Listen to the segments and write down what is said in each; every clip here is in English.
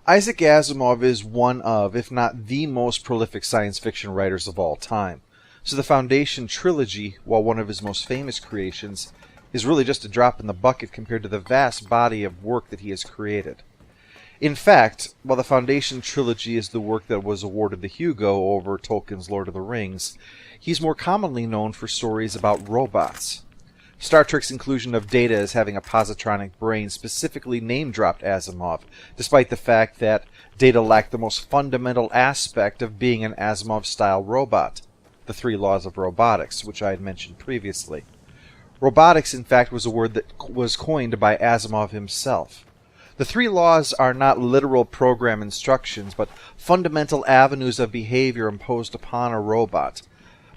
Isaac Asimov is one of, if not the most prolific science fiction writers of all time. So the Foundation trilogy, while one of his most famous creations, is really just a drop in the bucket compared to the vast body of work that he has created. In fact, while the Foundation trilogy is the work that was awarded the Hugo over Tolkien's Lord of the Rings, he's more commonly known for stories about robots. Star Trek's inclusion of Data as having a positronic brain specifically name-dropped Asimov, despite the fact that Data lacked the most fundamental aspect of being an Asimov-style robot, the 3 laws of robotics, which I had mentioned previously. Robotics, in fact, was a word that was coined by Asimov himself. The 3 laws are not literal program instructions, but fundamental avenues of behavior imposed upon a robot.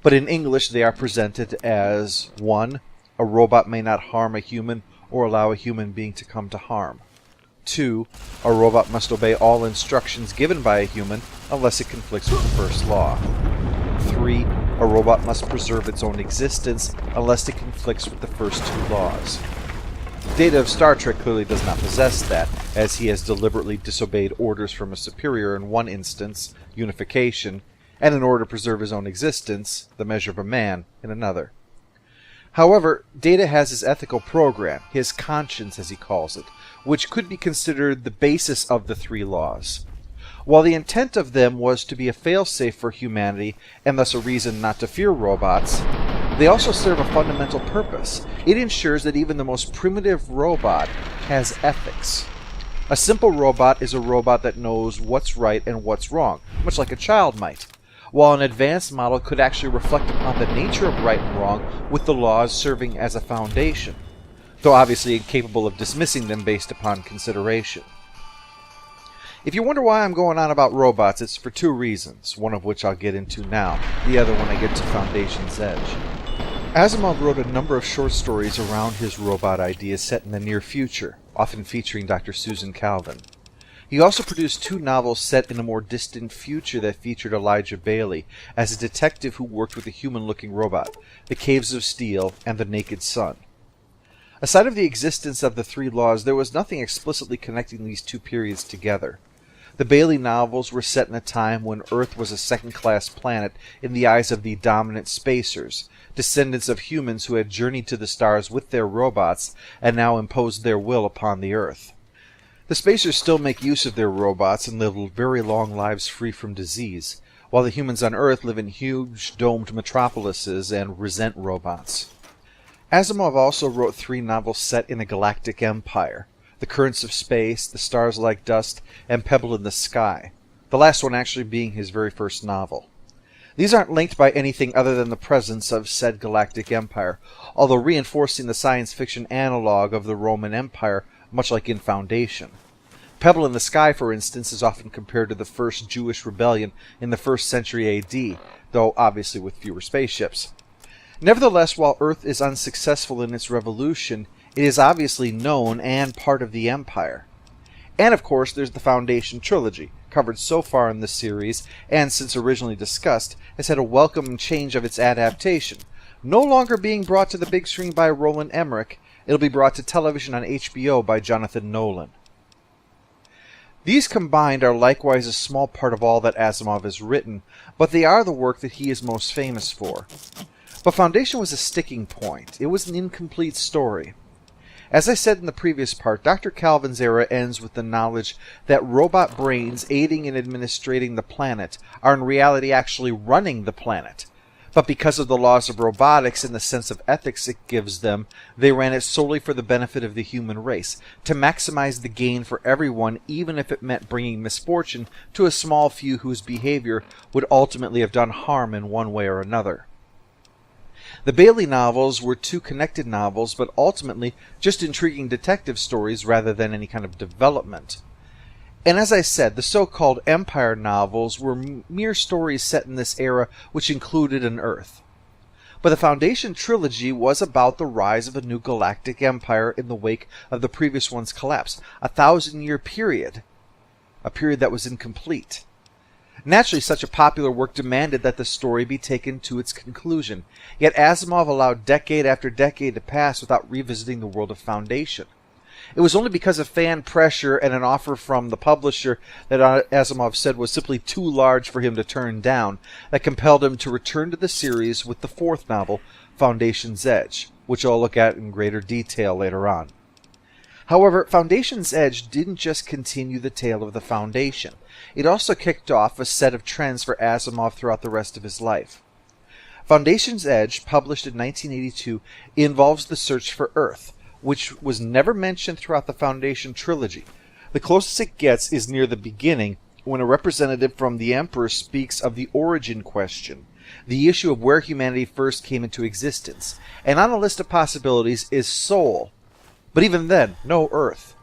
But in English, they are presented as 1. A robot may not harm a human or allow a human being to come to harm. 2. A robot must obey all instructions given by a human unless it conflicts with the first law. 3. A robot must preserve its own existence unless it conflicts with the first 2 laws. Data of Star Trek clearly does not possess that, as he has deliberately disobeyed orders from a superior in one instance, unification, and in order to preserve his own existence, the measure of a man, in another. However, Data has his ethical program, his conscience as he calls it, which could be considered the basis of the 3 laws. While the intent of them was to be a failsafe for humanity, and thus a reason not to fear robots, they also serve a fundamental purpose. It ensures that even the most primitive robot has ethics. A simple robot is a robot that knows what's right and what's wrong, much like a child might, while an advanced model could actually reflect upon the nature of right and wrong with the laws serving as a foundation, though obviously incapable of dismissing them based upon consideration. If you wonder why I'm going on about robots, it's for 2 reasons, one of which I'll get into now, the other when I get to Foundation's Edge. Asimov wrote a number of short stories around his robot ideas set in the near future, often featuring Dr. Susan Calvin. He also produced 2 novels set in a more distant future that featured Elijah Bailey as a detective who worked with a human-looking robot, The Caves of Steel and The Naked Sun. Aside of the existence of the 3 laws, there was nothing explicitly connecting these 2 periods together. The Bailey novels were set in a time when Earth was a second-class planet in the eyes of the dominant spacers, descendants of humans who had journeyed to the stars with their robots and now imposed their will upon the Earth. The spacers still make use of their robots and live very long lives free from disease, while the humans on Earth live in huge domed metropolises and resent robots. Asimov also wrote 3 novels set in a galactic empire: The Currents of Space, The Stars Like Dust, and Pebble in the Sky, the last one actually being his very first novel. These aren't linked by anything other than the presence of said galactic empire, although reinforcing the science fiction analog of the Roman Empire, much like in Foundation. Pebble in the Sky, for instance, is often compared to the first Jewish rebellion in the 1st century AD, though obviously with fewer spaceships. Nevertheless, while Earth is unsuccessful in its revolution, it is obviously known and part of the Empire. And of course, there's the Foundation trilogy, covered so far in this series, and since originally discussed, has had a welcome change of its adaptation. No longer being brought to the big screen by Roland Emmerich, it'll be brought to television on HBO by Jonathan Nolan. These combined are likewise a small part of all that Asimov has written, but they are the work that he is most famous for. But Foundation was a sticking point. It was an incomplete story. As I said in the previous part, Dr. Calvin's era ends with the knowledge that robot brains aiding and administrating the planet are in reality actually running the planet. But because of the laws of robotics and the sense of ethics it gives them, they ran it solely for the benefit of the human race, to maximize the gain for everyone, even if it meant bringing misfortune to a small few whose behavior would ultimately have done harm in one way or another. The Bailey novels were 2 connected novels, but ultimately just intriguing detective stories rather than any kind of development. And as I said, the so-called Empire novels were mere stories set in this era which included an Earth. But the Foundation trilogy was about the rise of a new galactic empire in the wake of the previous one's collapse, a 1,000-year period, a period that was incomplete. Naturally, such a popular work demanded that the story be taken to its conclusion, yet Asimov allowed decade after decade to pass without revisiting the world of Foundation. It was only because of fan pressure and an offer from the publisher that Asimov said was simply too large for him to turn down that compelled him to return to the series with the fourth novel, Foundation's Edge, which I'll look at in greater detail later on. However, Foundation's Edge didn't just continue the tale of the Foundation. It also kicked off a set of trends for Asimov throughout the rest of his life. Foundation's Edge, published in 1982, involves the search for Earth, which was never mentioned throughout the Foundation trilogy. The closest it gets is near the beginning, when a representative from the Emperor speaks of the origin question, the issue of where humanity first came into existence, and on the list of possibilities is Sol. But even then, no Earth.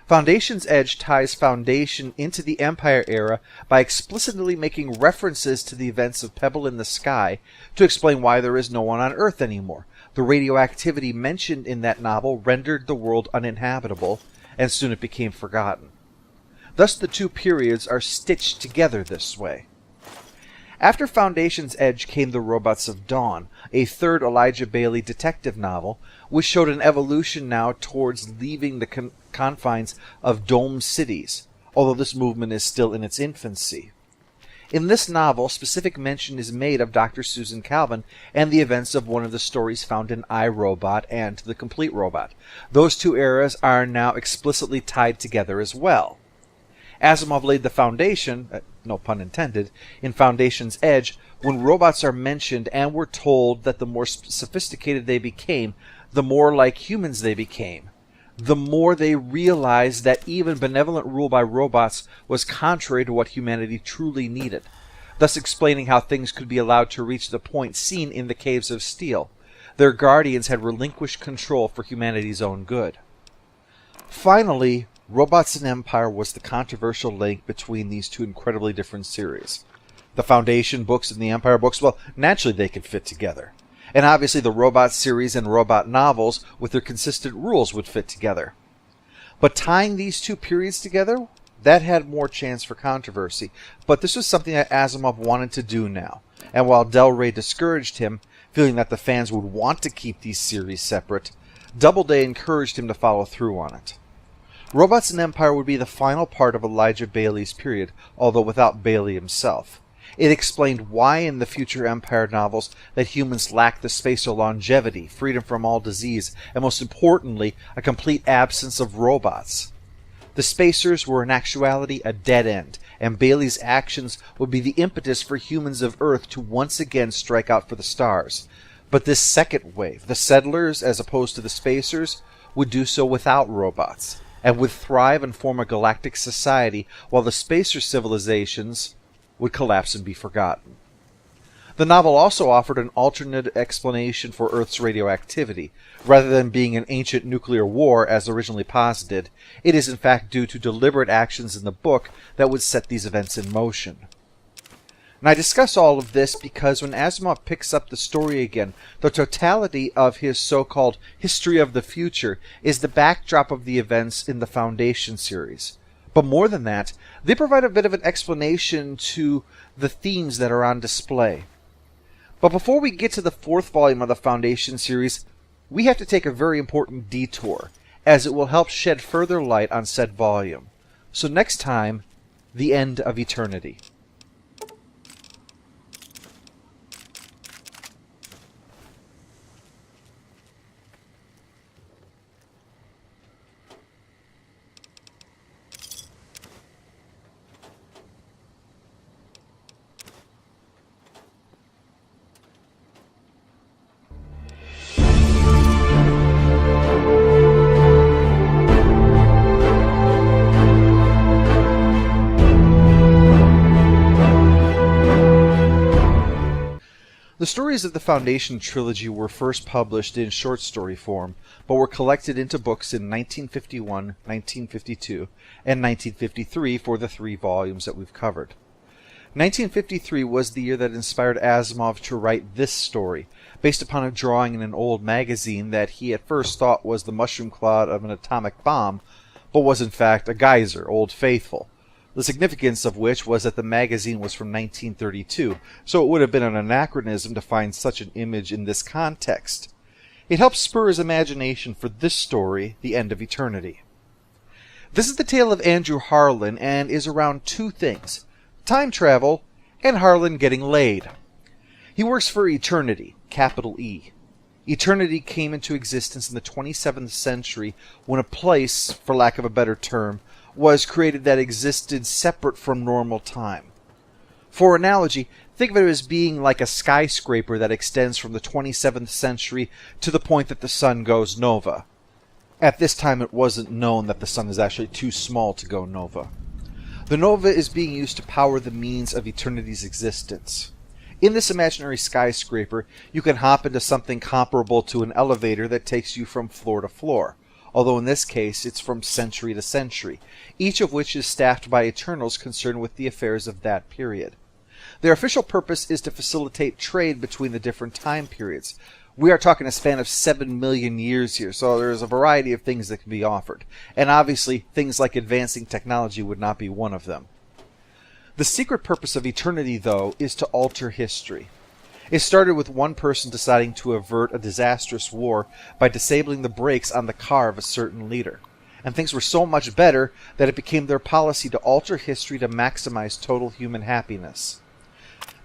Foundation's Edge ties Foundation into the Empire era by explicitly making references to the events of Pebble in the Sky to explain why there is no one on Earth anymore. The radioactivity mentioned in that novel rendered the world uninhabitable, and soon it became forgotten. Thus the two periods are stitched together this way. After Foundation's Edge came The Robots of Dawn, a third Elijah Baley detective novel, which showed an evolution now towards leaving the confines of domed cities, although this movement is still in its infancy. In this novel, specific mention is made of Dr. Susan Calvin and the events of one of the stories found in I, Robot and The Complete Robot. Those two eras are now explicitly tied together as well. Asimov laid the foundation, no pun intended, in Foundation's Edge when robots are mentioned and we're told that the more sophisticated they became, the more like humans they became. The more they realized that even benevolent rule by robots was contrary to what humanity truly needed, thus explaining how things could be allowed to reach the point seen in the Caves of Steel. Their guardians had relinquished control for humanity's own good. Finally, Robots and Empire was the controversial link between these two incredibly different series. The Foundation books and the Empire books, well, naturally they could fit together. And obviously the Robot series and Robot novels with their consistent rules would fit together. But tying these two periods together, that had more chance for controversy. But this was something that Asimov wanted to do now. And while Del Rey discouraged him, feeling that the fans would want to keep these series separate, Doubleday encouraged him to follow through on it. Robots and Empire would be the final part of Elijah Baley's period, although without Baley himself. It explained why in the future Empire novels that humans lacked the spacer longevity, freedom from all disease, and most importantly, a complete absence of robots. The spacers were in actuality a dead end, and Baley's actions would be the impetus for humans of Earth to once again strike out for the stars. But this second wave, the settlers as opposed to the spacers, would do so without robots, and would thrive and form a galactic society, while the spacer civilizations would collapse and be forgotten. The novel also offered an alternate explanation for Earth's radioactivity. Rather than being an ancient nuclear war, as originally posited, it is in fact due to deliberate actions in the book that would set these events in motion. And I discuss all of this because when Asimov picks up the story again, the totality of his so-called history of the future is the backdrop of the events in the Foundation series. But more than that, they provide a bit of an explanation to the themes that are on display. But before we get to the fourth volume of the Foundation series, we have to take a very important detour, as it will help shed further light on said volume. So next time, The End of Eternity. The stories of the Foundation trilogy were first published in short story form, but were collected into books in 1951, 1952, and 1953 for the 3 volumes that we've covered. 1953 was the year that inspired Asimov to write this story, based upon a drawing in an old magazine that he at first thought was the mushroom cloud of an atomic bomb, but was in fact a geyser, Old Faithful. The significance of which was that the magazine was from 1932, so it would have been an anachronism to find such an image in this context. It helps spur his imagination for this story, The End of Eternity. This is the tale of Andrew Harlan and is around two things: time travel and Harlan getting laid. He works for Eternity, capital E. Eternity came into existence in the 27th century when a place, for lack of a better term, was created that existed separate from normal time. For analogy, think of it as being like a skyscraper that extends from the 27th century to the point that the sun goes nova. At this time it wasn't known that the sun is actually too small to go nova. The nova is being used to power the means of Eternity's existence. In this imaginary skyscraper, you can hop into something comparable to an elevator that takes you from floor to floor, although in this case it's from century to century, each of which is staffed by Eternals concerned with the affairs of that period. Their official purpose is to facilitate trade between the different time periods. We are talking a span of 7 million years here, so there's a variety of things that can be offered, and obviously things like advancing technology would not be one of them. The secret purpose of Eternity, though, is to alter history. It started with one person deciding to avert a disastrous war by disabling the brakes on the car of a certain leader. And things were so much better that it became their policy to alter history to maximize total human happiness.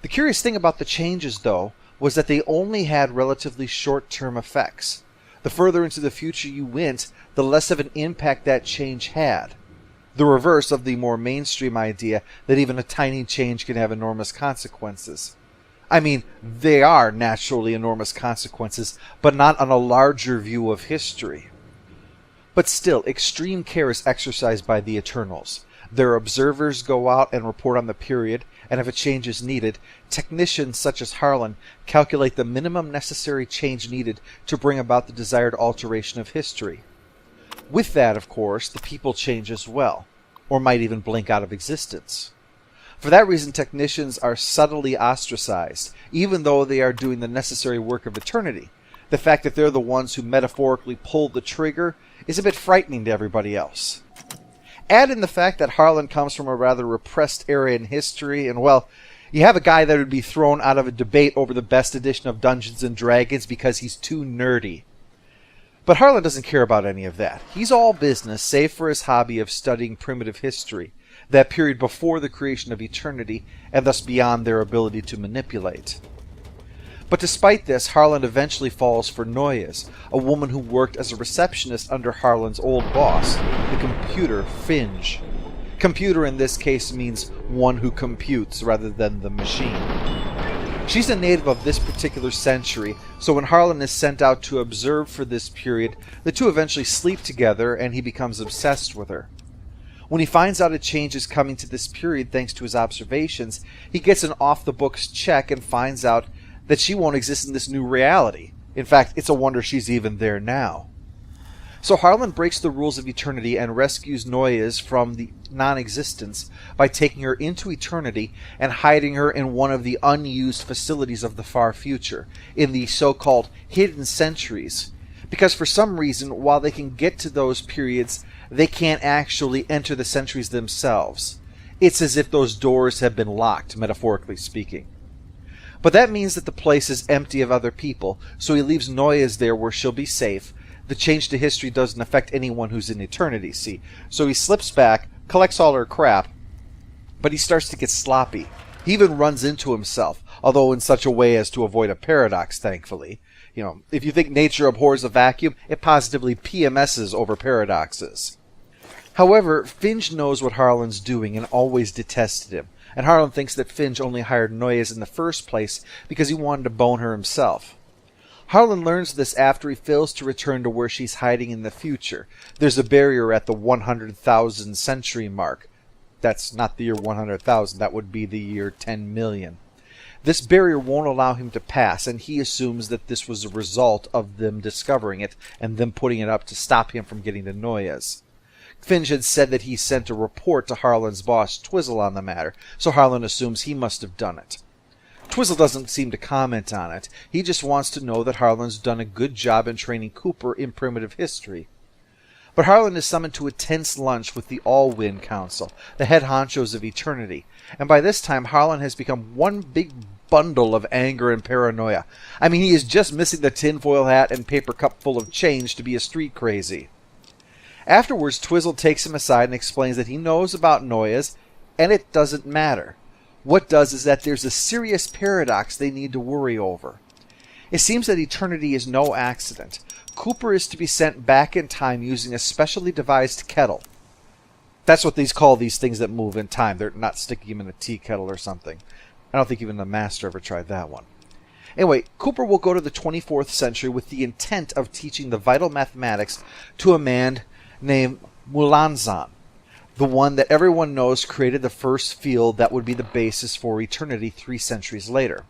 The curious thing about the changes, though, was that they only had relatively short-term effects. The further into the future you went, the less of an impact that change had. The reverse of the more mainstream idea that even a tiny change can have enormous consequences. I mean, they are naturally enormous consequences, but not on a larger view of history. But still, extreme care is exercised by the Eternals. Their observers go out and report on the period, and if a change is needed, technicians such as Harlan calculate the minimum necessary change needed to bring about the desired alteration of history. With that, of course, the people change as well, or might even blink out of existence. For that reason, technicians are subtly ostracized, even though they are doing the necessary work of Eternity. The fact that they're the ones who metaphorically pulled the trigger is a bit frightening to everybody else. Add in the fact that Harlan comes from a rather repressed era in history, and well, you have a guy that would be thrown out of a debate over the best edition of Dungeons & Dragons because he's too nerdy. But Harlan doesn't care about any of that. He's all business, save for his hobby of studying primitive history, that period before the creation of Eternity, and thus beyond their ability to manipulate. But despite this, Harlan eventually falls for Noyes, a woman who worked as a receptionist under Harlan's old boss, the computer Finge. Computer in this case means one who computes rather than the machine. She's a native of this particular century, so when Harlan is sent out to observe for this period, the two eventually sleep together and he becomes obsessed with her. When he finds out a change is coming to this period thanks to his observations, he gets an off-the-books check and finds out that she won't exist in this new reality. In fact, it's a wonder she's even there now. So Harlan breaks the rules of Eternity and rescues Noyes from the non-existence by taking her into Eternity and hiding her in one of the unused facilities of the far future, in the so-called hidden centuries. Because for some reason, while they can get to those periods, they can't actually enter the centuries themselves. It's as if those doors have been locked, metaphorically speaking. But that means that the place is empty of other people, so he leaves Noyes there where she'll be safe. The change to history doesn't affect anyone who's in Eternity, see? So he slips back, collects all her crap, but he starts to get sloppy. He even runs into himself, although in such a way as to avoid a paradox, thankfully. You know, if you think nature abhors a vacuum, it positively PMSs over paradoxes. However, Finge knows what Harlan's doing and always detested him, and Harlan thinks that Finge only hired Noyes in the first place because he wanted to bone her himself. Harlan learns this after he fails to return to where she's hiding in the future. There's a barrier at the 100,000 century mark. That's not the year 100,000, that would be the year 10 million. This barrier won't allow him to pass, and he assumes that this was a result of them discovering it and them putting it up to stop him from getting to Noyes. Finge had said that he sent a report to Harlan's boss, Twizzle, on the matter, so Harlan assumes he must have done it. Twizzle doesn't seem to comment on it. He just wants to know that Harlan's done a good job in training Cooper in primitive history. But Harlan is summoned to a tense lunch with the All-Wind Council, the head honchos of Eternity, and by this time Harlan has become one big bundle of anger and paranoia. I mean, he is just missing the tinfoil hat and paper cup full of change to be a street crazy. Afterwards, Twizzle takes him aside and explains that he knows about Noyes, and it doesn't matter. What does is that there's a serious paradox they need to worry over. It seems that eternity is no accident. Cooper is to be sent back in time using a specially devised kettle. That's what these call these things that move in time. They're not sticking him in a tea kettle or something. I don't think even the Master ever tried that one. Anyway, Cooper will go to the 24th century with the intent of teaching the vital mathematics to a man named Mulanzan, the one that everyone knows created the first field that would be the basis for eternity 3 centuries later.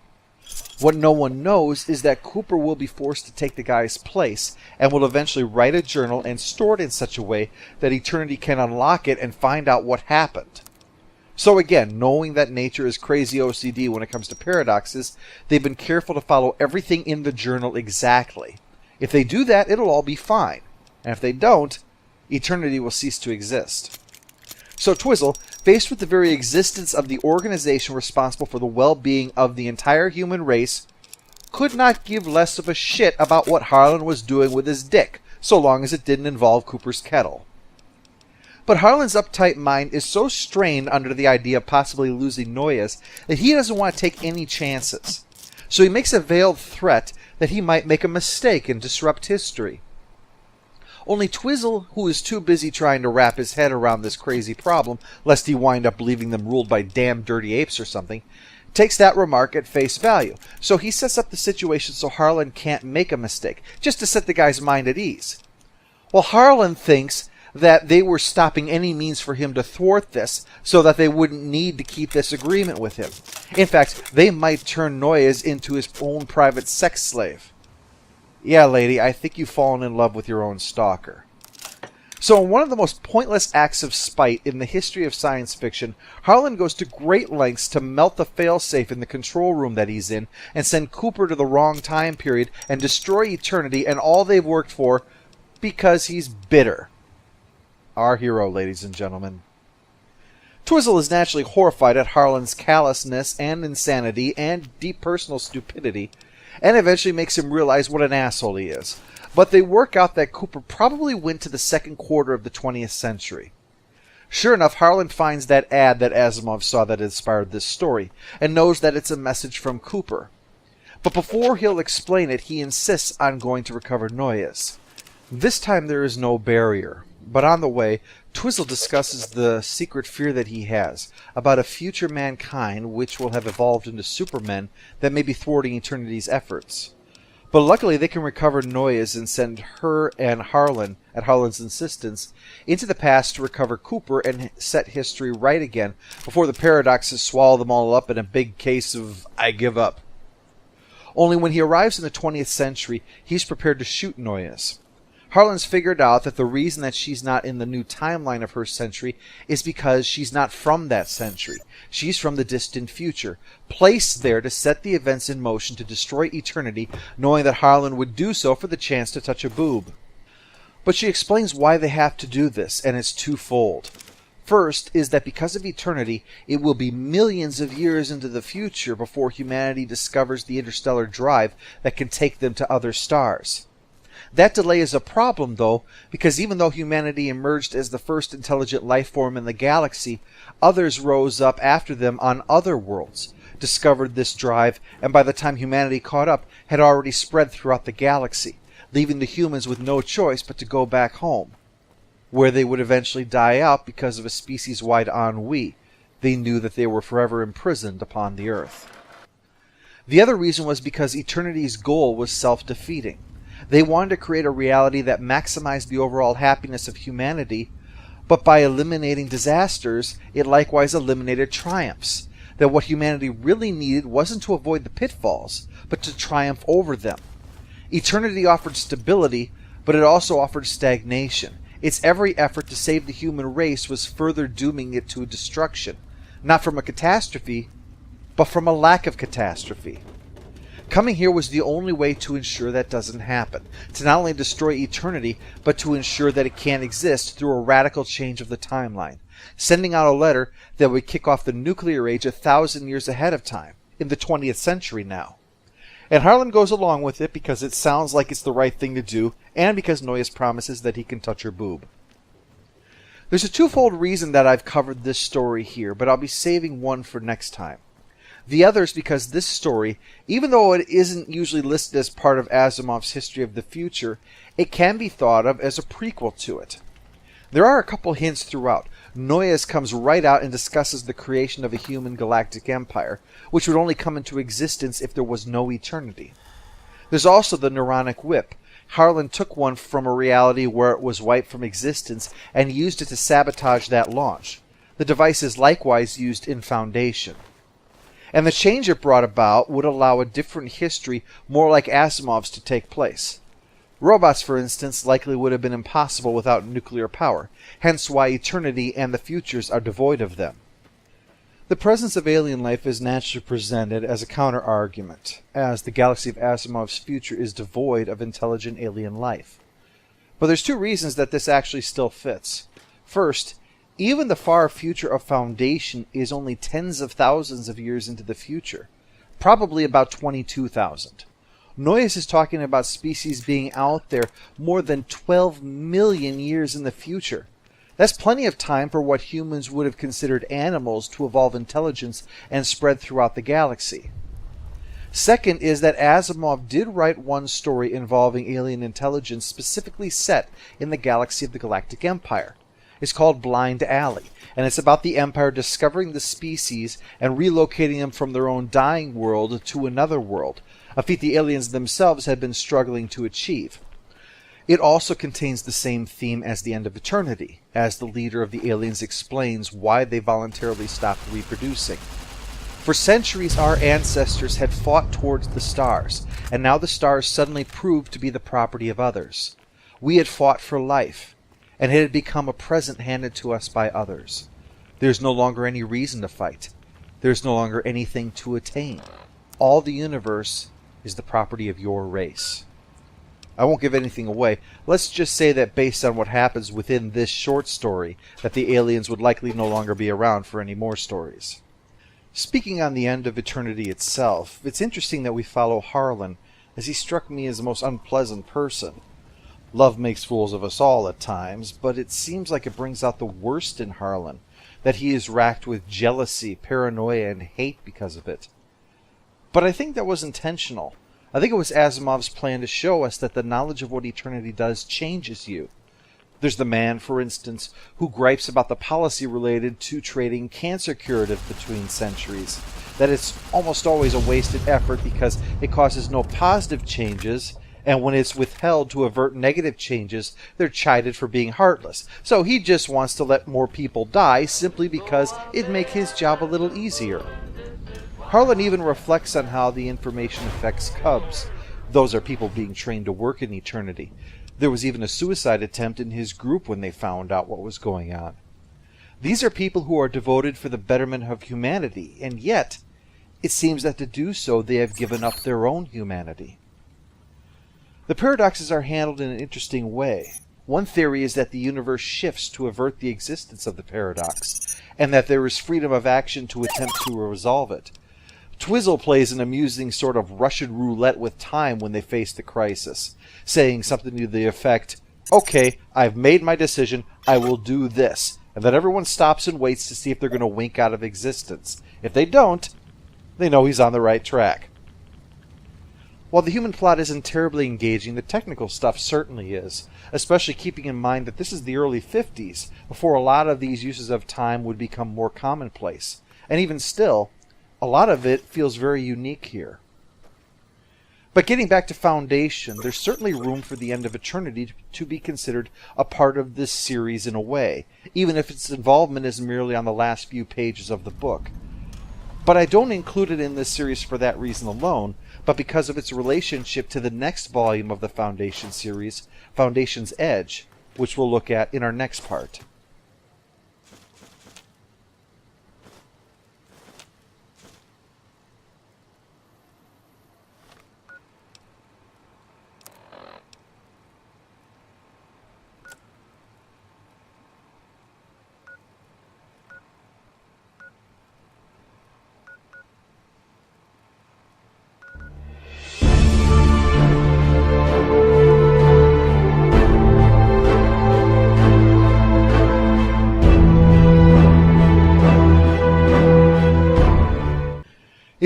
What no one knows is that Cooper will be forced to take the guy's place and will eventually write a journal and store it in such a way that eternity can unlock it and find out what happened. So again, knowing that nature is crazy OCD when it comes to paradoxes, they've been careful to follow everything in the journal exactly. If they do that, it'll all be fine. And if they don't, eternity will cease to exist. So Twizzle, faced with the very existence of the organization responsible for the well-being of the entire human race, could not give less of a shit about what Harlan was doing with his dick, so long as it didn't involve Cooper's kettle. But Harlan's uptight mind is so strained under the idea of possibly losing Noyes that he doesn't want to take any chances. So he makes a veiled threat that he might make a mistake and disrupt history. Only Twizzle, who is too busy trying to wrap his head around this crazy problem, lest he wind up believing them ruled by damn dirty apes or something, takes that remark at face value. So he sets up the situation so Harlan can't make a mistake, just to set the guy's mind at ease. Well, Harlan thinks that they were stopping any means for him to thwart this, so that they wouldn't need to keep this agreement with him. In fact, they might turn Noyes into his own private sex slave. Yeah, lady, I think you've fallen in love with your own stalker. So in one of the most pointless acts of spite in the history of science fiction, Harlan goes to great lengths to melt the failsafe in the control room that he's in and send Cooper to the wrong time period and destroy eternity and all they've worked for because he's bitter. Our hero, ladies and gentlemen. Twizzle is naturally horrified at Harlan's callousness and insanity and deep personal stupidity, and eventually makes him realize what an asshole he is. But they work out that Cooper probably went to the second quarter of the 20th century. Sure enough, Harlan finds that ad that Asimov saw that inspired this story, and knows that it's a message from Cooper. But before he'll explain it, he insists on going to recover Noyes. This time there is no barrier, but on the way, Twizzle discusses the secret fear that he has about a future mankind which will have evolved into supermen that may be thwarting eternity's efforts. But luckily they can recover Noyes and send her and Harlan, at Harlan's insistence, into the past to recover Cooper and set history right again before the paradoxes swallow them all up in a big case of I give up. Only when he arrives in the 20th century, he's prepared to shoot Noyes. Harlan's figured out that the reason that she's not in the new timeline of her century is because she's not from that century. She's from the distant future, placed there to set the events in motion to destroy eternity, knowing that Harlan would do so for the chance to touch a boob. But she explains why they have to do this, and it's twofold. First is that because of eternity, it will be millions of years into the future before humanity discovers the interstellar drive that can take them to other stars. That delay is a problem, though, because even though humanity emerged as the first intelligent life form in the galaxy, others rose up after them on other worlds, discovered this drive, and by the time humanity caught up, had already spread throughout the galaxy, leaving the humans with no choice but to go back home, where they would eventually die out because of a species-wide ennui. They knew that they were forever imprisoned upon the Earth. The other reason was because eternity's goal was self-defeating. They wanted to create a reality that maximized the overall happiness of humanity, but by eliminating disasters, it likewise eliminated triumphs. That what humanity really needed wasn't to avoid the pitfalls, but to triumph over them. Eternity offered stability, but it also offered stagnation. Its every effort to save the human race was further dooming it to destruction, not from a catastrophe, but from a lack of catastrophe. Coming here was the only way to ensure that doesn't happen, to not only destroy eternity, but to ensure that it can't exist through a radical change of the timeline, sending out a letter that would kick off the nuclear age 1,000 years ahead of time. in the 20th century now. And Harlan goes along with it because it sounds like it's the right thing to do, and because Noyes promises that he can touch her boob. There's a twofold reason that I've covered this story here, but I'll be saving one for next time. The other is because this story, even though it isn't usually listed as part of Asimov's History of the Future, it can be thought of as a prequel to it. There are a couple hints throughout. Noyes comes right out and discusses the creation of a human galactic empire, which would only come into existence if there was no eternity. There's also the neuronic whip. Harlan took one from a reality where it was wiped from existence and used it to sabotage that launch. The device is likewise used in Foundation. And the change it brought about would allow a different history, more like Asimov's, to take place. Robots, for instance, likely would have been impossible without nuclear power, hence why eternity and the futures are devoid of them. The presence of alien life is naturally presented as a counter-argument, as the galaxy of Asimov's future is devoid of intelligent alien life. But there's two reasons that this actually still fits. First, even the far future of Foundation is only tens of thousands of years into the future, probably about 22,000. Noyes is talking about species being out there more than 12 million years in the future. That's plenty of time for what humans would have considered animals to evolve intelligence and spread throughout the galaxy. Second is that Asimov did write one story involving alien intelligence specifically set in the galaxy of the Galactic Empire. It's called Blind Alley, and it's about the Empire discovering the species and relocating them from their own dying world to another world, a feat the aliens themselves had been struggling to achieve. It also contains the same theme as The End of Eternity, as the leader of the aliens explains why they voluntarily stopped reproducing. For centuries our ancestors had fought towards the stars, and now the stars suddenly proved to be the property of others. We had fought for life, and it had become a present handed to us by others. There's no longer any reason to fight. There's no longer anything to attain. All the universe is the property of your race. I won't give anything away. Let's just say that based on what happens within this short story, that the aliens would likely no longer be around for any more stories. Speaking on The End of Eternity itself, it's interesting that we follow Harlan, as he struck me as the most unpleasant person. Love makes fools of us all at times, but it seems like it brings out the worst in Harlan, that he is racked with jealousy, paranoia, and hate because of it. But I think that was intentional. I think it was Asimov's plan to show us that the knowledge of what eternity does changes you. There's the man, for instance, who gripes about the policy related to trading cancer curative between centuries, that it's almost always a wasted effort because it causes no positive changes, and when it's withheld to avert negative changes, they're chided for being heartless. So he just wants to let more people die simply because it'd make his job a little easier. Harlan even reflects on how the information affects cubs. Those are people being trained to work in eternity. There was even a suicide attempt in his group when they found out what was going on. These are people who are devoted for the betterment of humanity, and yet, it seems that to do so they have given up their own humanity. The paradoxes are handled in an interesting way. One theory is that the universe shifts to avert the existence of the paradox, and that there is freedom of action to attempt to resolve it. Twizzle plays an amusing sort of Russian roulette with time when they face the crisis, saying something to the effect, "Okay, I've made my decision, I will do this," and then everyone stops and waits to see if they're going to wink out of existence. If they don't, they know he's on the right track. While the human plot isn't terribly engaging, the technical stuff certainly is, especially keeping in mind that this is the early 50s, before a lot of these uses of time would become more commonplace. And even still, a lot of it feels very unique here. But getting back to Foundation, there's certainly room for The End of Eternity to be considered a part of this series in a way, even if its involvement is merely on the last few pages of the book. But I don't include it in this series for that reason alone, but because of its relationship to the next volume of the Foundation series, Foundation's Edge, which we'll look at in our next part.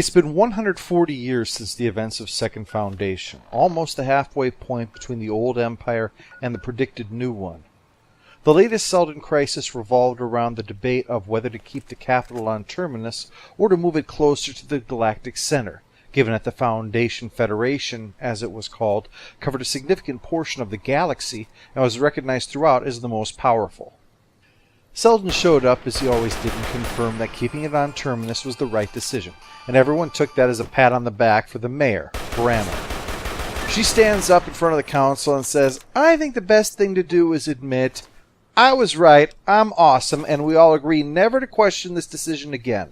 It's been 140 years since the events of Second Foundation, almost the halfway point between the old empire and the predicted new one. The latest Seldon crisis revolved around the debate of whether to keep the capital on Terminus or to move it closer to the galactic center, given that the Foundation Federation, as it was called, covered a significant portion of the galaxy and was recognized throughout as the most powerful. Seldon showed up, as he always did, and confirmed that keeping it on Terminus was the right decision, and everyone took that as a pat on the back for the mayor, Branno. She stands up in front of the council and says, "I think the best thing to do is admit, I was right, I'm awesome, and we all agree never to question this decision again."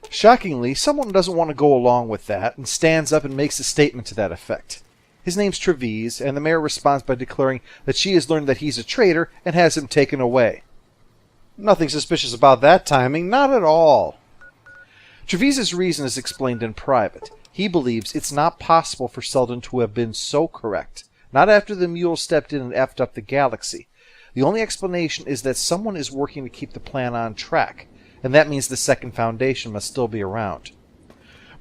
Shockingly, someone doesn't want to go along with that and stands up and makes a statement to that effect. His name's Trevise, and the mayor responds by declaring that she has learned that he's a traitor and has him taken away. Nothing suspicious about that timing, not at all. Trevise's reason is explained in private. He believes it's not possible for Seldon to have been so correct, not after the mule stepped in and effed up the galaxy. The only explanation is that someone is working to keep the plan on track, and that means the Second Foundation must still be around.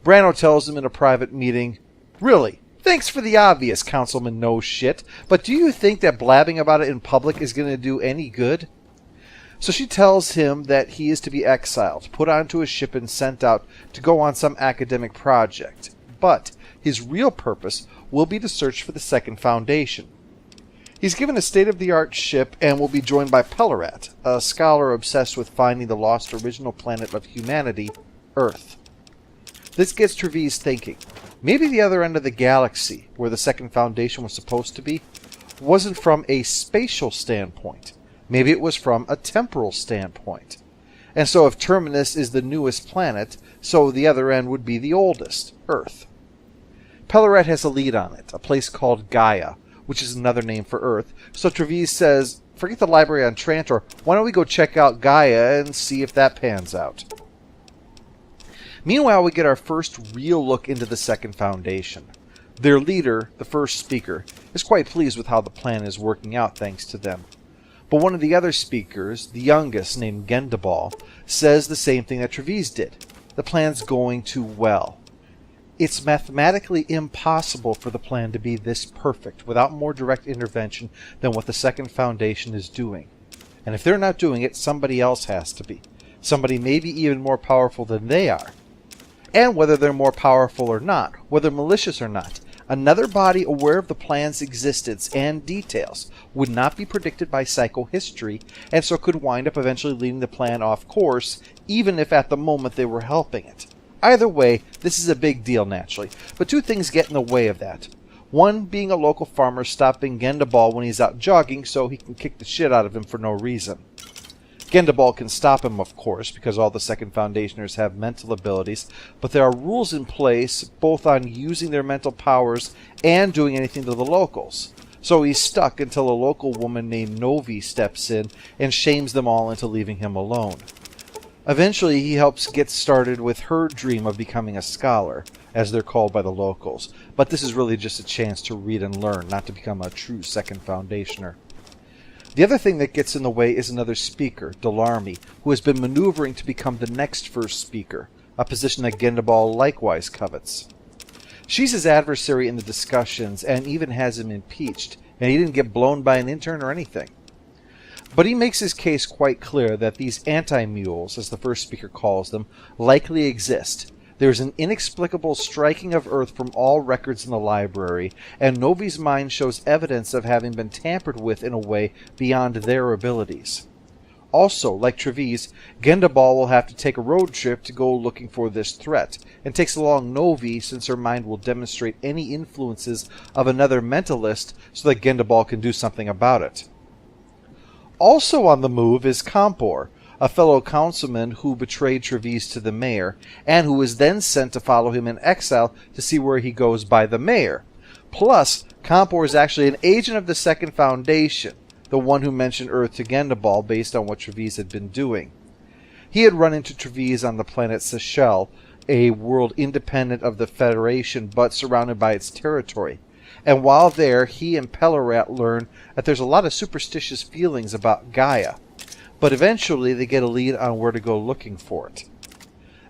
Branno tells him in a private meeting, "Really, thanks for the obvious, Councilman No Shit, but do you think that blabbing about it in public is going to do any good?" So she tells him that he is to be exiled, put onto a ship and sent out to go on some academic project. But his real purpose will be to search for the Second Foundation. He's given a state-of-the-art ship and will be joined by Pellerat, a scholar obsessed with finding the lost original planet of humanity, Earth. This gets Trevise thinking. Maybe the other end of the galaxy, where the Second Foundation was supposed to be, wasn't from a spatial standpoint. Maybe it was from a temporal standpoint. And so if Terminus is the newest planet, so the other end would be the oldest, Earth. Pellerat has a lead on it, a place called Gaia, which is another name for Earth, so Trevise says, "Forget the library on Trantor, why don't we go check out Gaia and see if that pans out?" Meanwhile, we get our first real look into the Second Foundation. Their leader, the first speaker, is quite pleased with how the plan is working out thanks to them. But one of the other speakers, the youngest, named Gendabal, says the same thing that Trevise did. The plan's going too well. It's mathematically impossible for the plan to be this perfect without more direct intervention than what the Second Foundation is doing. And if they're not doing it, somebody else has to be. Somebody maybe even more powerful than they are. And whether they're more powerful or not, whether malicious or not, another body aware of the plan's existence and details would not be predicted by psychohistory, and so could wind up eventually leading the plan off course, even if at the moment they were helping it. Either way, this is a big deal naturally, but two things get in the way of that. One being a local farmer stopping Gendabal when he's out jogging so he can kick the shit out of him for no reason. Gendabal can stop him, of course, because all the Second Foundationers have mental abilities, but there are rules in place both on using their mental powers and doing anything to the locals. So he's stuck until a local woman named Novi steps in and shames them all into leaving him alone. Eventually, he helps get started with her dream of becoming a scholar, as they're called by the locals, but this is really just a chance to read and learn, not to become a true Second Foundationer. The other thing that gets in the way is another speaker, Delarmy, who has been maneuvering to become the next first speaker, a position that Gendabal likewise covets. She's his adversary in the discussions and even has him impeached, and he didn't get blown by an intern or anything. But he makes his case quite clear that these anti-mules, as the first speaker calls them, likely exist. There's an inexplicable striking of Earth from all records in the library, and Novi's mind shows evidence of having been tampered with in a way beyond their abilities. Also, like Trevise, Gendabal will have to take a road trip to go looking for this threat, and takes along Novi since her mind will demonstrate any influences of another mentalist so that Gendabal can do something about it. Also on the move is Compor, a fellow councilman who betrayed Trevise to the mayor, and who was then sent to follow him in exile to see where he goes by the mayor. Plus, Compor is actually an agent of the Second Foundation, the one who mentioned Earth to Gendabal based on what Trevise had been doing. He had run into Trevise on the planet Seychelles, a world independent of the Federation but surrounded by its territory. And while there, he and Pellerat learn that there's a lot of superstitious feelings about Gaia, but eventually they get a lead on where to go looking for it.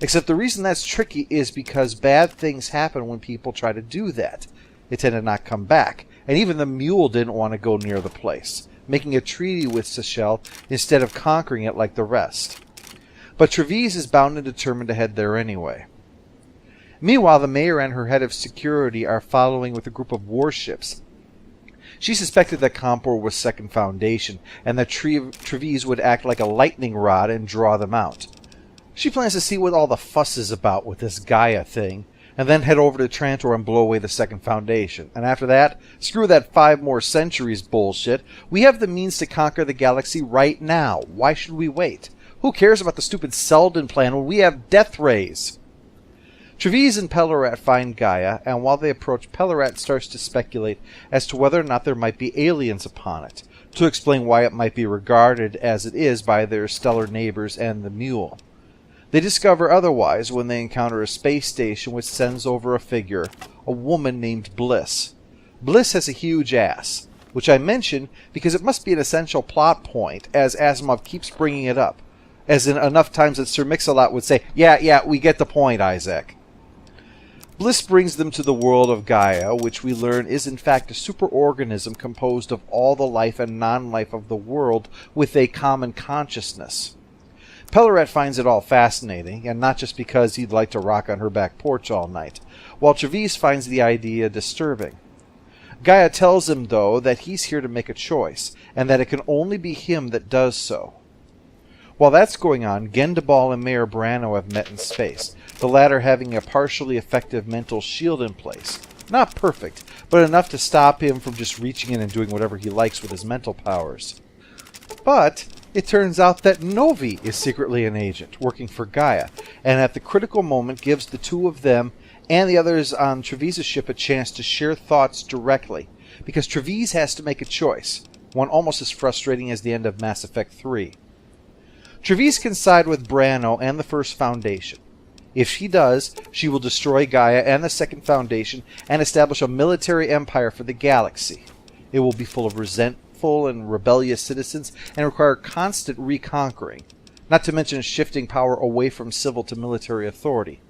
Except the reason that's tricky is because bad things happen when people try to do that. They tend to not come back, and even the mule didn't want to go near the place, making a treaty with Seychelles instead of conquering it like the rest. But Treves is bound and determined to head there anyway. Meanwhile, the mayor and her head of security are following with a group of warships. She suspected that Compor was Second Foundation, and that Treves would act like a lightning rod and draw them out. She plans to see what all the fuss is about with this Gaia thing, and then head over to Trantor and blow away the Second Foundation. And after that, screw that 5 more centuries bullshit. We have the means to conquer the galaxy right now. Why should we wait? Who cares about the stupid Selden plan when we have death rays? Treves and Pellerat find Gaia, and while they approach, Pellerat starts to speculate as to whether or not there might be aliens upon it, to explain why it might be regarded as it is by their stellar neighbors and the mule. They discover otherwise when they encounter a space station which sends over a figure, a woman named Bliss. Bliss has a huge ass, which I mention because it must be an essential plot point, as Asimov keeps bringing it up, as in enough times that Sir Mix-a-Lot would say, yeah, we get the point, Isaac. Bliss brings them to the world of Gaia, which we learn is in fact a superorganism composed of all the life and non-life of the world with a common consciousness. Pellerat finds it all fascinating, and not just because he'd like to rock on her back porch all night, while Treves finds the idea disturbing. Gaia tells him, though, that he's here to make a choice, and that it can only be him that does so. While that's going on, Gendabal and Mayor Brano have met in space, the latter having a partially effective mental shield in place. Not perfect, but enough to stop him from just reaching in and doing whatever he likes with his mental powers. But it turns out that Novi is secretly an agent, working for Gaia, and at the critical moment gives the two of them and the others on Treves' ship a chance to share thoughts directly, because Treves has to make a choice, one almost as frustrating as the end of Mass Effect 3. Treves can side with Brano and the First Foundation. If she does, she will destroy Gaia and the Second Foundation and establish a military empire for the galaxy. It will be full of resentful and rebellious citizens and require constant reconquering, not to mention shifting power away from civil to military authority.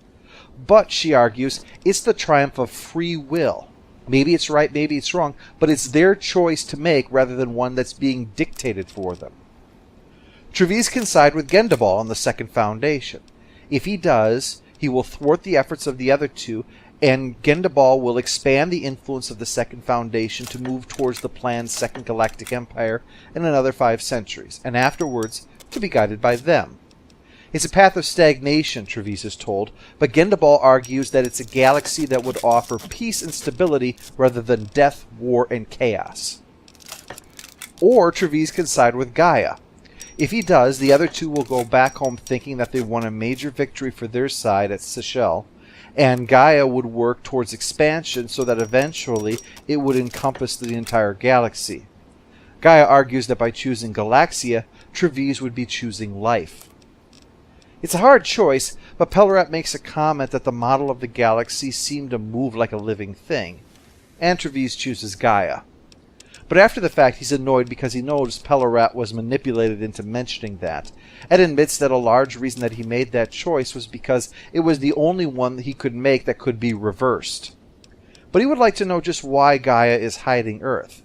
But, she argues, it's the triumph of free will. Maybe it's right, maybe it's wrong, but it's their choice to make rather than one that's being dictated for them. Treves can side with Gendabal on the Second Foundation. If he does, he will thwart the efforts of the other two, and Gendabal will expand the influence of the Second Foundation to move towards the planned Second Galactic Empire in another 5 centuries, and afterwards to be guided by them. It's a path of stagnation, Treves is told, but Gendabal argues that it's a galaxy that would offer peace and stability rather than death, war, and chaos. Or Treves can side with Gaia. If he does, the other two will go back home thinking that they won a major victory for their side at Seychelles, and Gaia would work towards expansion so that eventually it would encompass the entire galaxy. Gaia argues that by choosing Galaxia, Treves would be choosing life. It's a hard choice, but Pellerat makes a comment that the model of the galaxy seemed to move like a living thing, and Treves chooses Gaia. But after the fact, he's annoyed because he knows Pellerat was manipulated into mentioning that, and admits that a large reason that he made that choice was because it was the only one that he could make that could be reversed. But he would like to know just why Gaia is hiding Earth.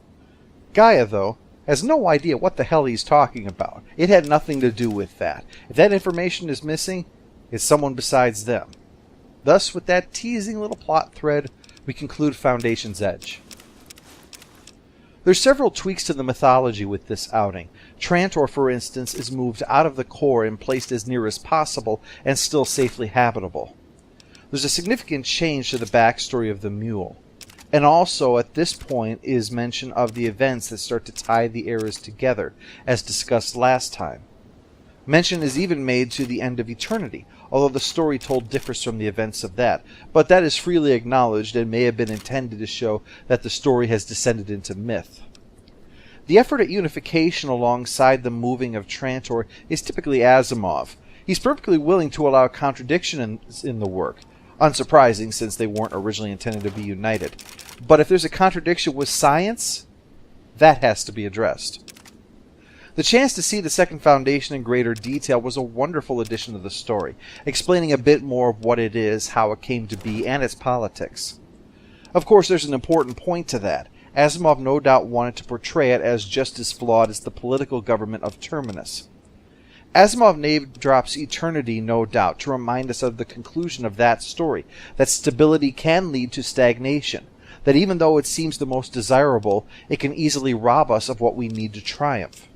Gaia, though, has no idea what the hell he's talking about. It had nothing to do with that. If that information is missing, it's someone besides them. Thus, with that teasing little plot thread, we conclude Foundation's Edge. There's several tweaks to the mythology with this outing. Trantor, for instance, is moved out of the core and placed as near as possible and still safely habitable. There's a significant change to the backstory of the mule. And also, at this point, is mention of the events that start to tie the eras together, as discussed last time. Mention is even made to the end of eternity, although the story told differs from the events of that, but that is freely acknowledged and may have been intended to show that the story has descended into myth. The effort at unification alongside the moving of Trantor is typically Asimov. He's perfectly willing to allow contradiction in the work, unsurprising since they weren't originally intended to be united. But if there's a contradiction with science, that has to be addressed. The chance to see the Second Foundation in greater detail was a wonderful addition to the story, explaining a bit more of what it is, how it came to be, and its politics. Of course, there's an important point to that. Asimov no doubt wanted to portray it as just as flawed as the political government of Terminus. Asimov name drops eternity, no doubt, to remind us of the conclusion of that story, that stability can lead to stagnation, that even though it seems the most desirable, it can easily rob us of what we need to triumph.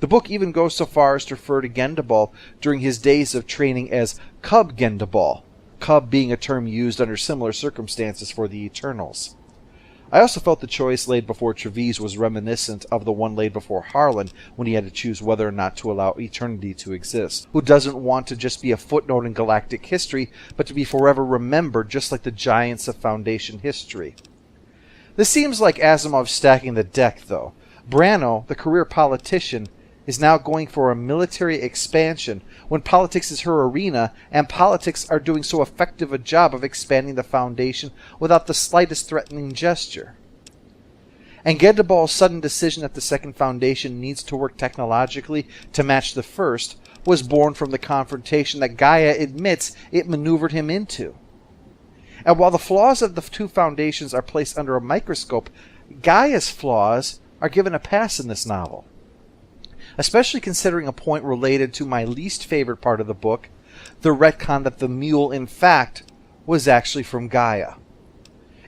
The book even goes so far as to refer to Gendabal during his days of training as Cub Gendabal, Cub being a term used under similar circumstances for the Eternals. I also felt the choice laid before Treves was reminiscent of the one laid before Harlan when he had to choose whether or not to allow eternity to exist, who doesn't want to just be a footnote in galactic history, but to be forever remembered just like the giants of Foundation history. This seems like Asimov stacking the deck, though. Branno, the career politician, is now going for a military expansion when politics is her arena, and politics are doing so effective a job of expanding the Foundation without the slightest threatening gesture. And Gendabal's sudden decision that the Second Foundation needs to work technologically to match the first was born from the confrontation that Gaia admits it maneuvered him into. And while the flaws of the two foundations are placed under a microscope, Gaia's flaws are given a pass in this novel. Especially considering a point related to my least favorite part of the book, the retcon that the mule, in fact, was actually from Gaia.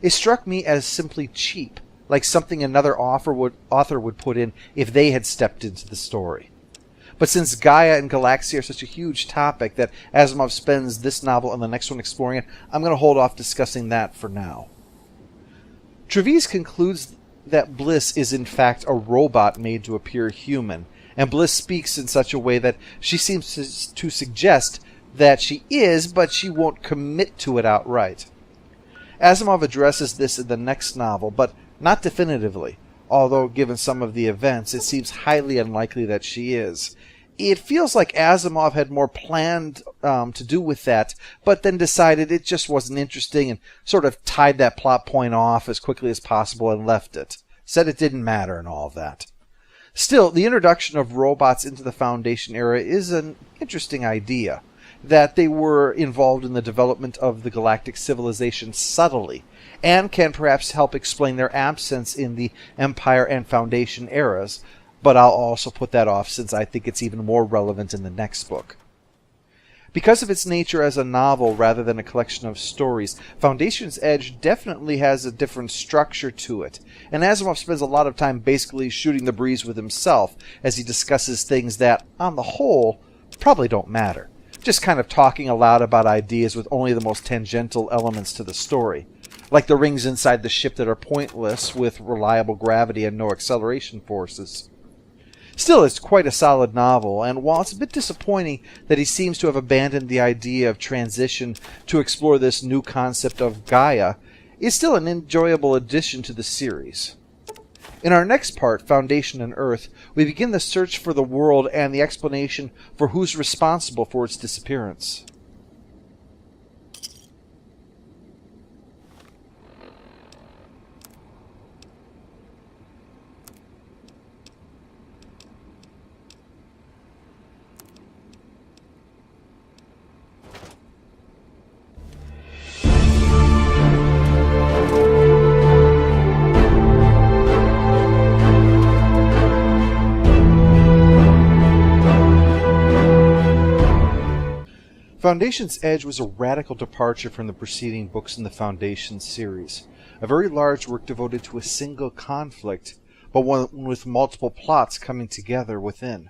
It struck me as simply cheap, like something another author would put in if they had stepped into the story. But since Gaia and Galaxia are such a huge topic that Asimov spends this novel and the next one exploring it, I'm going to hold off discussing that for now. Treves concludes that Bliss is in fact a robot made to appear human, and Bliss speaks in such a way that she seems to suggest that she is, but she won't commit to it outright. Asimov addresses this in the next novel, but not definitively, although given some of the events, it seems highly unlikely that she is. It feels like Asimov had more planned to do with that, but then decided it just wasn't interesting and sort of tied that plot point off as quickly as possible and left it. Said it didn't matter and all of that. Still, the introduction of robots into the Foundation era is an interesting idea, that they were involved in the development of the galactic civilization subtly, and can perhaps help explain their absence in the Empire and Foundation eras, but I'll also put that off since I think it's even more relevant in the next book. Because of its nature as a novel rather than a collection of stories, Foundation's Edge definitely has a different structure to it, and Asimov spends a lot of time basically shooting the breeze with himself as he discusses things that, on the whole, probably don't matter. Just kind of talking aloud about ideas with only the most tangential elements to the story, like the rings inside the ship that are pointless with reliable gravity and no acceleration forces. Still, it's quite a solid novel, and while it's a bit disappointing that he seems to have abandoned the idea of transition to explore this new concept of Gaia, it's still an enjoyable addition to the series. In our next part, Foundation and Earth, we begin the search for the world and the explanation for who's responsible for its disappearance. Foundation's Edge was a radical departure from the preceding books in the Foundation series. A very large work devoted to a single conflict, but one with multiple plots coming together within.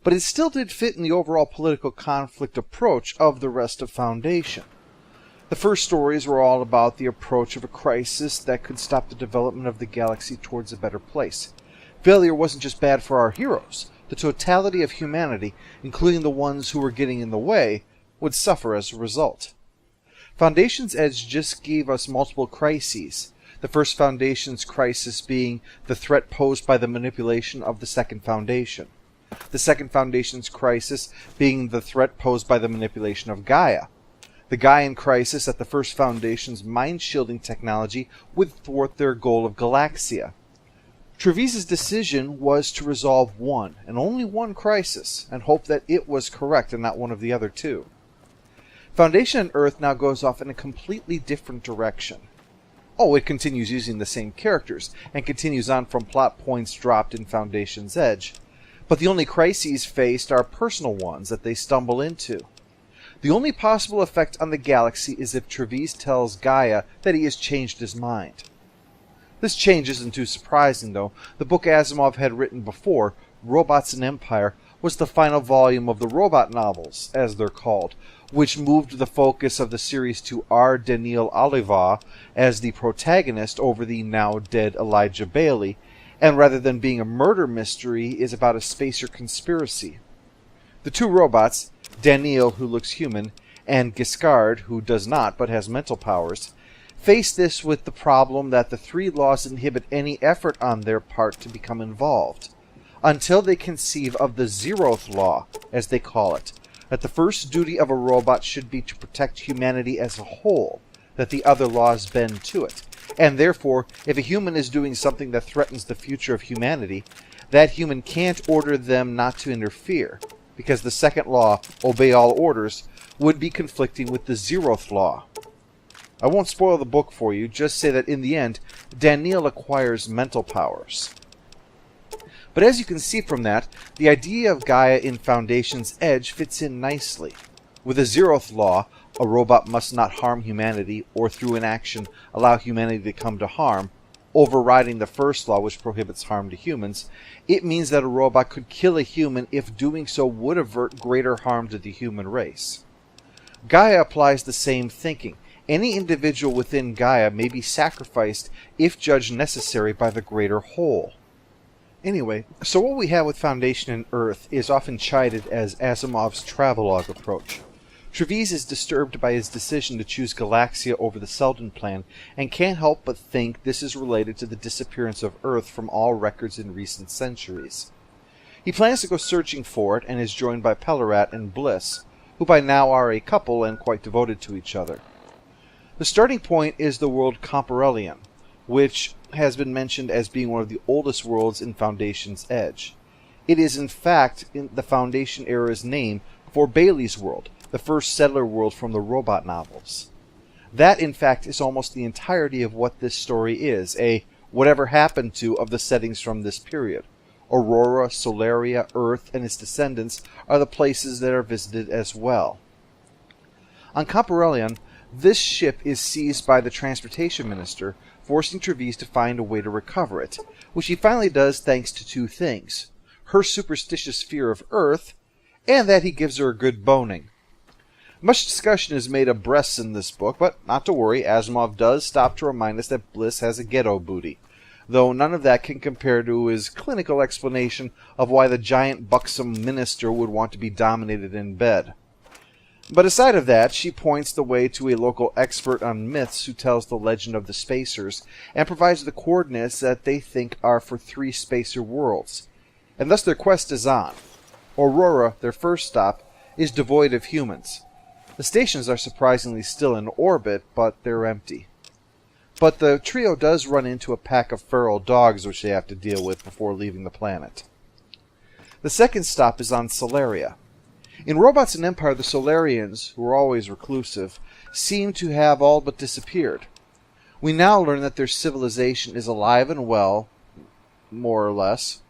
But it still did fit in the overall political conflict approach of the rest of Foundation. The first stories were all about the approach of a crisis that could stop the development of the galaxy towards a better place. Failure wasn't just bad for our heroes. The totality of humanity, including the ones who were getting in the way, would suffer as a result. Foundation's Edge just gave us multiple crises, the first Foundation's crisis being the threat posed by the manipulation of the Second Foundation, the Second Foundation's crisis being the threat posed by the manipulation of Gaia, the Gaian crisis that the First Foundation's mind-shielding technology would thwart their goal of Galaxia. Trevise's decision was to resolve one, and only one crisis, and hope that it was correct and not one of the other two. Foundation and Earth now goes off in a completely different direction. Oh, it continues using the same characters, and continues on from plot points dropped in Foundation's Edge, but the only crises faced are personal ones that they stumble into. The only possible effect on the galaxy is if Trevise tells Gaia that he has changed his mind. This change isn't too surprising, though. The book Asimov had written before, Robots and Empire, was the final volume of the robot novels, as they're called, which moved the focus of the series to R. Daniel Oliva as the protagonist over the now-dead Elijah Bailey, and rather than being a murder mystery, is about a spacer conspiracy. The two robots, Daniel, who looks human, and Giscard, who does not but has mental powers, face this with the problem that the three laws inhibit any effort on their part to become involved, until they conceive of the zeroth law, as they call it, that the first duty of a robot should be to protect humanity as a whole, that the other laws bend to it, and therefore, if a human is doing something that threatens the future of humanity, that human can't order them not to interfere, because the second law, obey all orders, would be conflicting with the zeroth law. I won't spoil the book for you, just say that in the end, Daniel acquires mental powers. But as you can see from that, the idea of Gaia in Foundation's Edge fits in nicely. With the zeroth law, a robot must not harm humanity, or through inaction allow humanity to come to harm, overriding the first law which prohibits harm to humans. It means that a robot could kill a human if doing so would avert greater harm to the human race. Gaia applies the same thinking. Any individual within Gaia may be sacrificed if judged necessary by the greater whole. Anyway, so what we have with Foundation and Earth is often chided as Asimov's travelogue approach. Trevise is disturbed by his decision to choose Galaxia over the Selden plan, and can't help but think this is related to the disappearance of Earth from all records in recent centuries. He plans to go searching for it, and is joined by Pellerat and Bliss, who by now are a couple and quite devoted to each other. The starting point is the world Comparelion, which has been mentioned as being one of the oldest worlds in Foundation's Edge. It is in fact in the Foundation era's name for Bailey's world, the first settler world from the robot novels. That, in fact, is almost the entirety of what this story is, a whatever happened to of the settings from this period. Aurora, Solaria, Earth, and its descendants are the places that are visited as well. On Comparelion, this ship is seized by the transportation minister, forcing Trevise to find a way to recover it, which he finally does thanks to two things: her superstitious fear of Earth, and that he gives her a good boning. Much discussion is made of breasts in this book, but not to worry, Asimov does stop to remind us that Bliss has a ghetto booty, though none of that can compare to his clinical explanation of why the giant buxom minister would want to be dominated in bed. But aside of that, she points the way to a local expert on myths who tells the legend of the Spacers, and provides the coordinates that they think are for 3 Spacer worlds, and thus their quest is on. Aurora, their first stop, is devoid of humans. The stations are surprisingly still in orbit, but they're empty. But the trio does run into a pack of feral dogs which they have to deal with before leaving the planet. The second stop is on Solaria. In Robots and Empire, the Solarians, who are always reclusive, seem to have all but disappeared. We now learn that their civilization is alive and well, more or less.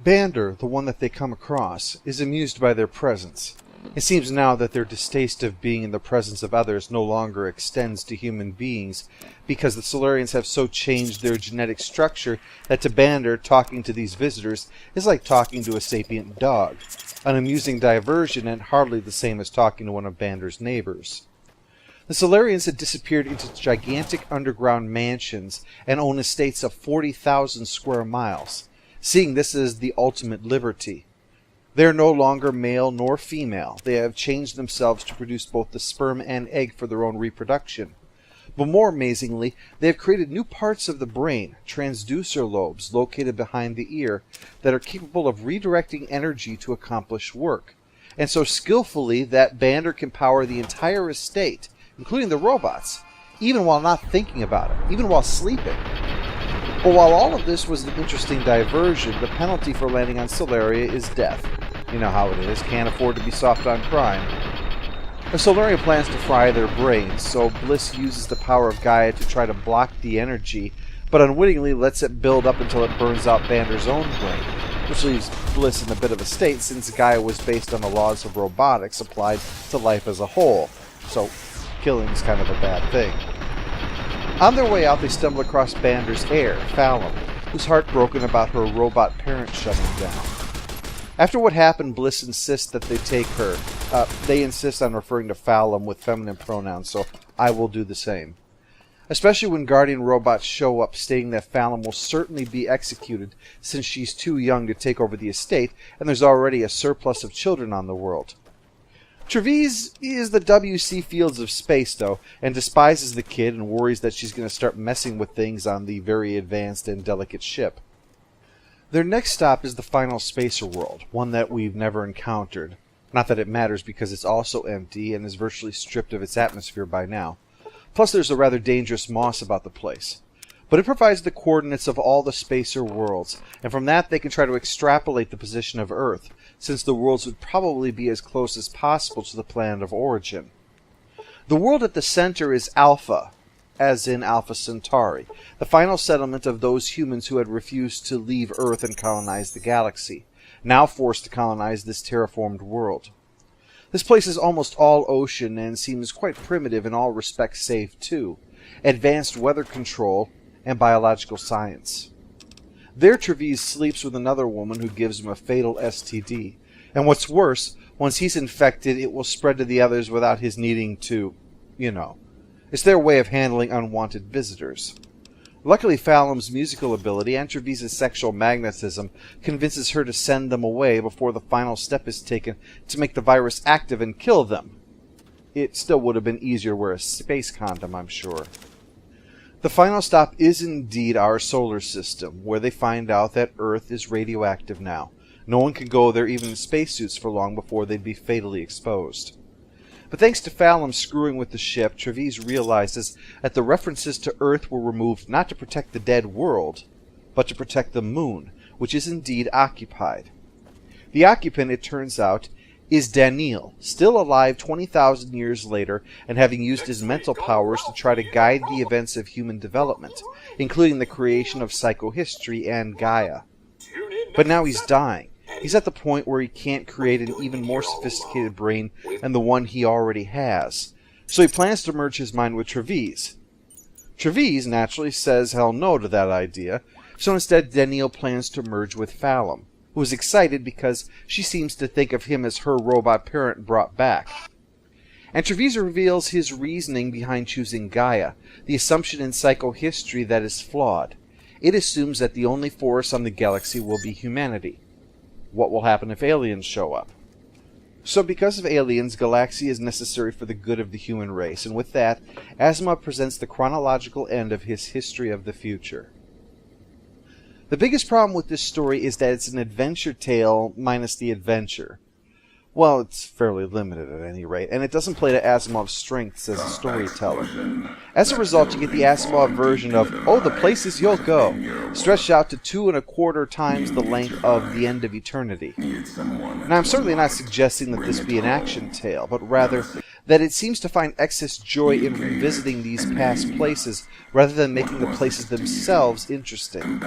Bander, the one that they come across, is amused by their presence. It seems now that their distaste of being in the presence of others no longer extends to human beings, because the Solarians have so changed their genetic structure that to Bander, talking to these visitors is like talking to a sapient dog, an amusing diversion and hardly the same as talking to one of Bander's neighbors. The Solarians had disappeared into gigantic underground mansions and own estates of 40,000 square miles, seeing this as the ultimate liberty. They are no longer male nor female. They have changed themselves to produce both the sperm and egg for their own reproduction. But more amazingly, they have created new parts of the brain, transducer lobes located behind the ear, that are capable of redirecting energy to accomplish work, and so skillfully that Bander can power the entire estate, including the robots, even while not thinking about it, even while sleeping. But while all of this was an interesting diversion, the penalty for landing on Solaria is death. You know how it is, can't afford to be soft on crime. Solaria plans to fry their brains, so Bliss uses the power of Gaia to try to block the energy, but unwittingly lets it build up until it burns out Bander's own brain, which leaves Bliss in a bit of a state since Gaia was based on the laws of robotics applied to life as a whole, so killing's kind of a bad thing. On their way out, they stumble across Bander's heir, Fallum, who's heartbroken about her robot parent shutting down. After what happened, Bliss insists that they take her. They insist on referring to Fallum with feminine pronouns, so I will do the same. Especially when Guardian robots show up stating that Fallum will certainly be executed since she's too young to take over the estate and there's already a surplus of children on the world. Trevize is the W.C. Fields of space, though, and despises the kid and worries that she's going to start messing with things on the very advanced and delicate ship. Their next stop is the final spacer world, one that we've never encountered. Not that it matters because it's also empty and is virtually stripped of its atmosphere by now. Plus there's a rather dangerous moss about the place. But it provides the coordinates of all the spacer worlds, and from that they can try to extrapolate the position of Earth, since the worlds would probably be as close as possible to the planet of origin. The world at the center is Alpha, as in Alpha Centauri, the final settlement of those humans who had refused to leave Earth and colonize the galaxy, now forced to colonize this terraformed world. This place is almost all ocean and seems quite primitive in all respects save two, advanced weather control and biological science. There Trevize sleeps with another woman who gives him a fatal STD, and what's worse, once he's infected it will spread to the others without his needing to, It's their way of handling unwanted visitors. Luckily, Fallum's musical ability and Trevize's sexual magnetism convinces her to send them away before the final step is taken to make the virus active and kill them. It still would have been easier to wear a space condom, I'm sure. The final stop is indeed our solar system, where they find out that Earth is radioactive now. No one can go there even in spacesuits for long before they'd be fatally exposed. But thanks to Fallum screwing with the ship, Trevize realizes that the references to Earth were removed not to protect the dead world, but to protect the moon, which is indeed occupied. The occupant, it turns out, is Daniil, still alive 20,000 years later and having used his mental powers to try to guide the events of human development, including the creation of psychohistory and Gaia. But now he's dying. He's at the point where he can't create an even more sophisticated brain than the one he already has. So he plans to merge his mind with Trevize. Trevize naturally says hell no to that idea, so instead Daniil plans to merge with Fallum, who is excited because she seems to think of him as her robot parent brought back. And Trevize reveals his reasoning behind choosing Gaia, the assumption in psychohistory that is flawed. It assumes that the only force on the galaxy will be humanity. What will happen if aliens show up? So because of aliens, Galaxia is necessary for the good of the human race, and with that, Asimov presents the chronological end of his History of the Future. The biggest problem with this story is that it's an adventure tale minus the adventure. Well, it's fairly limited at any rate, and it doesn't play to Asimov's strengths as a storyteller. As a result, you get the Asimov version of, oh, the places you'll go, stretched out to 2.25 times the length of The End of Eternity. Now, I'm certainly not suggesting that this be an action tale, but rather that it seems to find excess joy in revisiting these past places rather than making the places themselves interesting.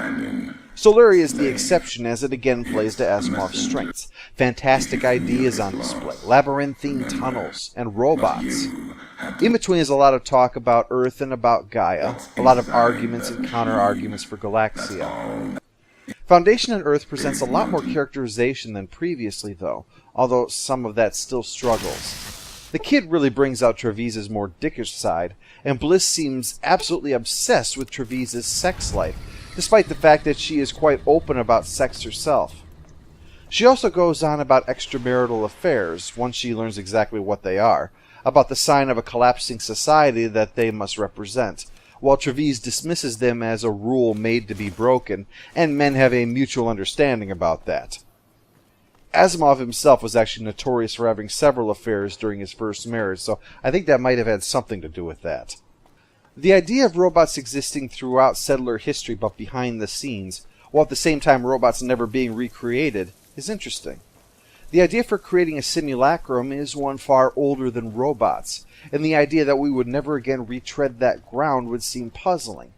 Solaria is the exception, as it again plays to Asimov's strengths. Fantastic ideas on display, labyrinthine tunnels, and robots. In between is a lot of talk about Earth and about Gaia, a lot of arguments and counter-arguments for Galaxia. Foundation and Earth presents a lot more characterization than previously, though, although some of that still struggles. The kid really brings out Trevize's more dickish side, and Bliss seems absolutely obsessed with Trevize's sex life, despite the fact that she is quite open about sex herself. She also goes on about extramarital affairs, once she learns exactly what they are, about the sign of a collapsing society that they must represent, while Trevize dismisses them as a rule made to be broken, and men have a mutual understanding about that. Asimov himself was actually notorious for having several affairs during his first marriage, so I think that might have had something to do with that. The idea of robots existing throughout settler history but behind the scenes, while at the same time robots never being recreated, is interesting. The idea for creating a simulacrum is one far older than robots, and the idea that we would never again retread that ground would seem puzzling.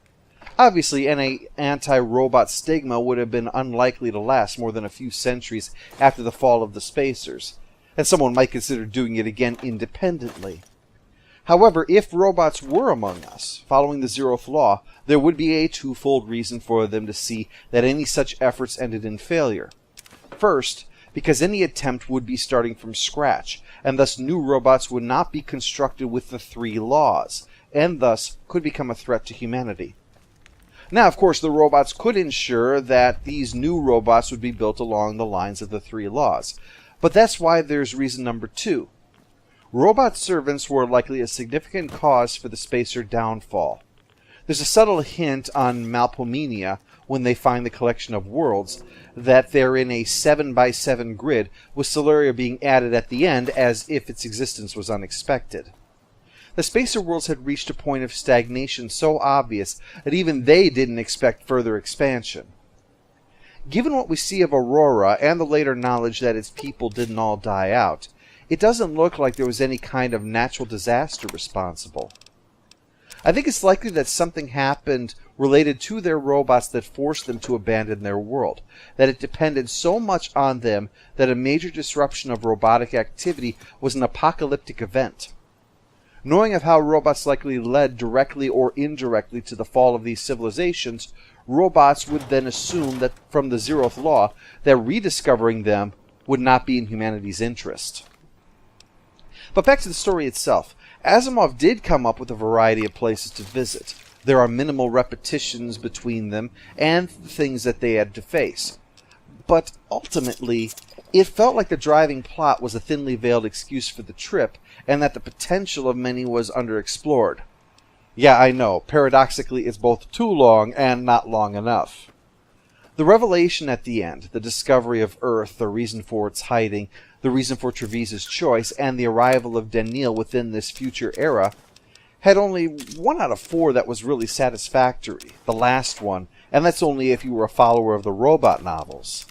Obviously, any anti-robot stigma would have been unlikely to last more than a few centuries after the fall of the spacers, and someone might consider doing it again independently. However, if robots were among us, following the zeroth law, there would be a twofold reason for them to see that any such efforts ended in failure. First, because any attempt would be starting from scratch, and thus new robots would not be constructed with the 3 laws, and thus could become a threat to humanity. Now, of course, the robots could ensure that these new robots would be built along the lines of the 3 laws, but that's why there's reason number 2. Robot servants were likely a significant cause for the spacer downfall. There's a subtle hint on Melpomene when they find the collection of worlds that they're in a 7x7 grid, with Solaria being added at the end as if its existence was unexpected. The spacer worlds had reached a point of stagnation so obvious that even they didn't expect further expansion. Given what we see of Aurora and the later knowledge that its people didn't all die out, it doesn't look like there was any kind of natural disaster responsible. I think it's likely that something happened related to their robots that forced them to abandon their world, that it depended so much on them that a major disruption of robotic activity was an apocalyptic event. Knowing of how robots likely led directly or indirectly to the fall of these civilizations, robots would then assume that from the zeroth law that rediscovering them would not be in humanity's interest. But back to the story itself. Asimov did come up with a variety of places to visit. There are minimal repetitions between them and the things that they had to face. But ultimately, it felt like the driving plot was a thinly veiled excuse for the trip, and that the potential of many was underexplored. Yeah, I know, paradoxically it's both too long and not long enough. The revelation at the end, the discovery of Earth, the reason for its hiding, the reason for Trevise's choice, and the arrival of Daniil within this future era, had only 1 out of 4 that was really satisfactory, the last one, and that's only if you were a follower of the robot novels.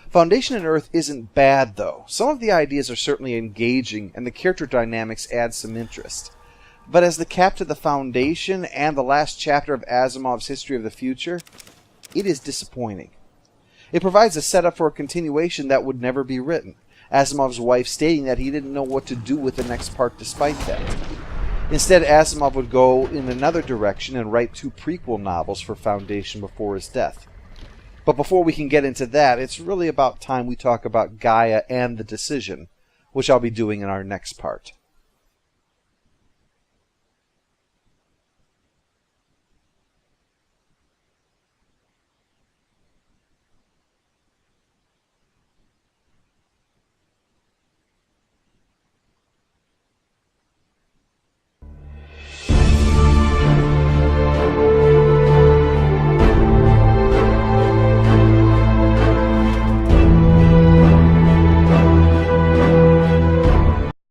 Foundation and Earth isn't bad, though. Some of the ideas are certainly engaging, and the character dynamics add some interest. But as the cap to the Foundation and the last chapter of Asimov's History of the Future, it is disappointing. It provides a setup for a continuation that would never be written, Asimov's wife stating that he didn't know what to do with the next part despite that. Instead, Asimov would go in another direction and write 2 prequel novels for Foundation before his death. But before we can get into that, it's really about time we talk about Gaia and the Decision, which I'll be doing in our next part.